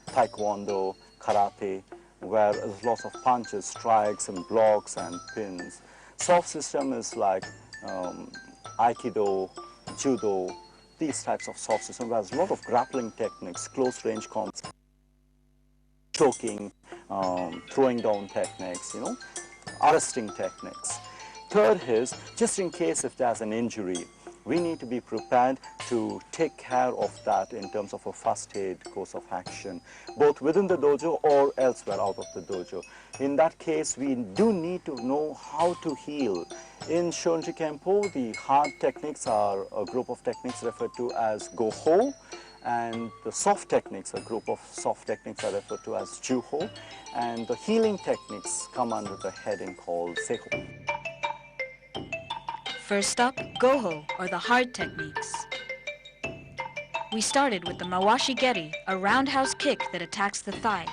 taekwondo, karate, where there's lots of punches, strikes, and blocks and pins. Soft system is like aikido, judo, these types of soft system, where there's a lot of grappling techniques, close range combats, choking, throwing down techniques, arresting techniques. Third is, just in case if there's an injury, we need to be prepared to take care of that in terms of a first aid course of action, both within the dojo or elsewhere out of the dojo. In that case, we do need to know how to heal. In Shorinji Kempo, the hard techniques are a group of techniques referred to as Goho, and the soft techniques, a group of soft techniques are referred to as Juho, and the healing techniques come under the heading called Seho. First up, Goho, or the hard techniques. We started with the Mawashi Geri, a roundhouse kick that attacks the thigh.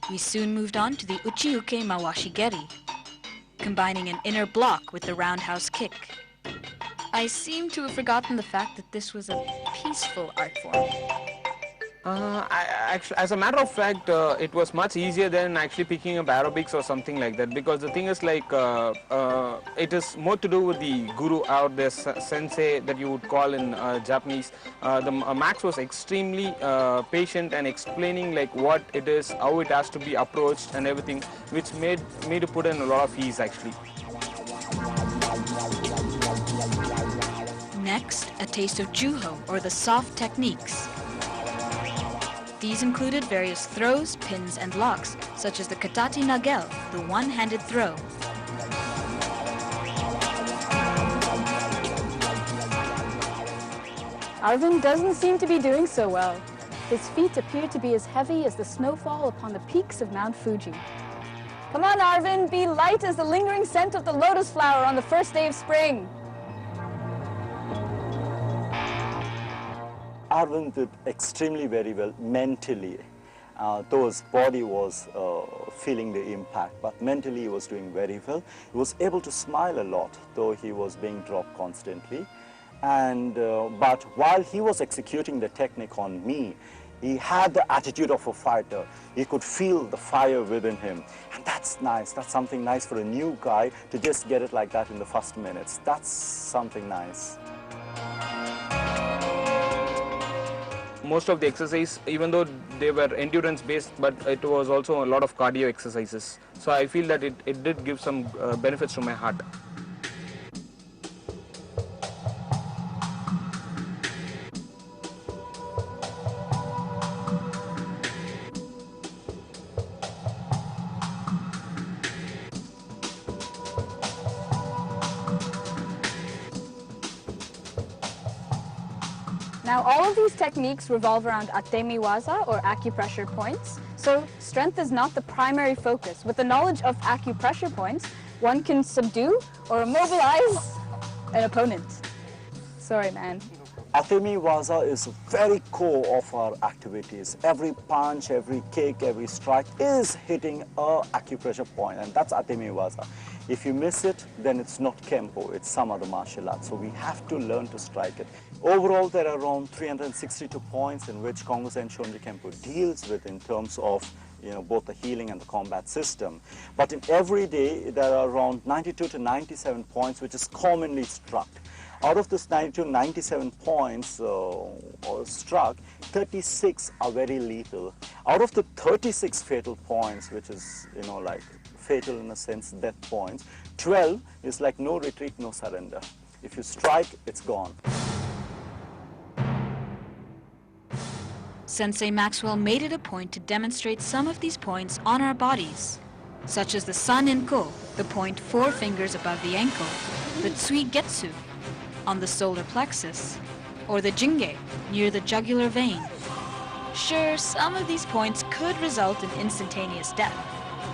We soon moved on to the Uchiuke Mawashi Geri, combining an inner block with the roundhouse kick. I seem to have forgotten the fact that this was a peaceful art form. Actually, as a matter of fact, it was much easier than actually picking up aerobics or something like that, because the thing is like it is more to do with the guru or the sensei that you would call in Japanese. Max was extremely patient and explaining like what it is, how it has to be approached and everything, which made me to put in a lot of ease actually. Next, a taste of Juho, or the soft techniques. These included various throws, pins, and locks, such as the Katati Nagel, the one-handed throw. Arvind doesn't seem to be doing so well. His feet appear to be as heavy as the snowfall upon the peaks of Mount Fuji. Come on, Arvind, be light as the lingering scent of the lotus flower on the first day of spring. Arvind did extremely very well mentally, though his body was feeling the impact, but mentally he was doing very well. He was able to smile a lot, though he was being dropped constantly. And but while he was executing the technique on me, he had the attitude of a fighter. He could feel the fire within him. And that's nice. That's something nice for a new guy to just get it like that in the first minutes. That's something nice. Most of the exercise, even though they were endurance based, but it was also a lot of cardio exercises. So I feel that it did give some benefits to my heart. Now, all of these techniques revolve around atemi waza, or acupressure points. So strength is not the primary focus. With the knowledge of acupressure points, one can subdue or immobilize an opponent. Sorry, man. Atemi waza is very core of our activities. Every punch, every kick, every strike is hitting a acupressure point, and that's atemi waza. If you miss it, then it's not Kempo, it's some other martial art. So we have to learn to strike it. Overall, there are around 362 points in which Kongo Zen Shorinji Kempo deals with in terms of both the healing and the combat system. But in every day, there are around 92 to 97 points which is commonly struck. Out of this 92, 97 points struck, 36 are very lethal. Out of the 36 fatal points, which is, like fatal in a sense, death points, 12 is like no retreat, no surrender. If you strike, it's gone. Sensei Maxwell made it a point to demonstrate some of these points on our bodies, such as the San Enko, the point 4 fingers above the ankle, the Tsui Getsu, on the solar plexus, or the Jinge, near the jugular vein. Sure, some of these points could result in instantaneous death,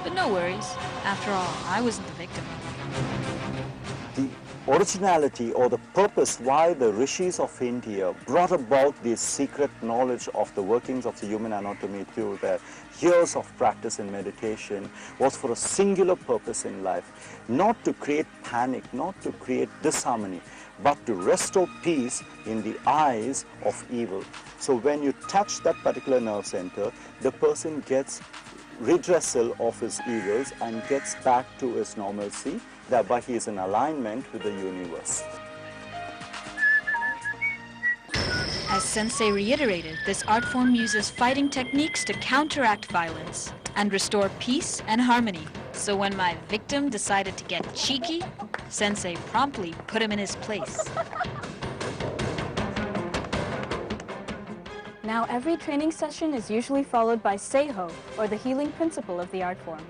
but no worries. After all, I wasn't the victim. The originality or the purpose why the rishis of India brought about this secret knowledge of the workings of the human anatomy through their years of practice in meditation was for a singular purpose in life, not to create panic, not to create disharmony, but to restore peace in the eyes of evil. So when you touch that particular nerve center, the person gets redressal of his evils and gets back to his normalcy, thereby he is in alignment with the universe. As Sensei reiterated, this art form uses fighting techniques to counteract violence and restore peace and harmony. So when my victim decided to get cheeky, Sensei promptly put him in his place. Now, every training session is usually followed by Seiho, or the healing principle of the art form.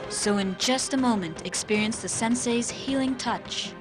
So in just a moment, experience the Sensei's healing touch.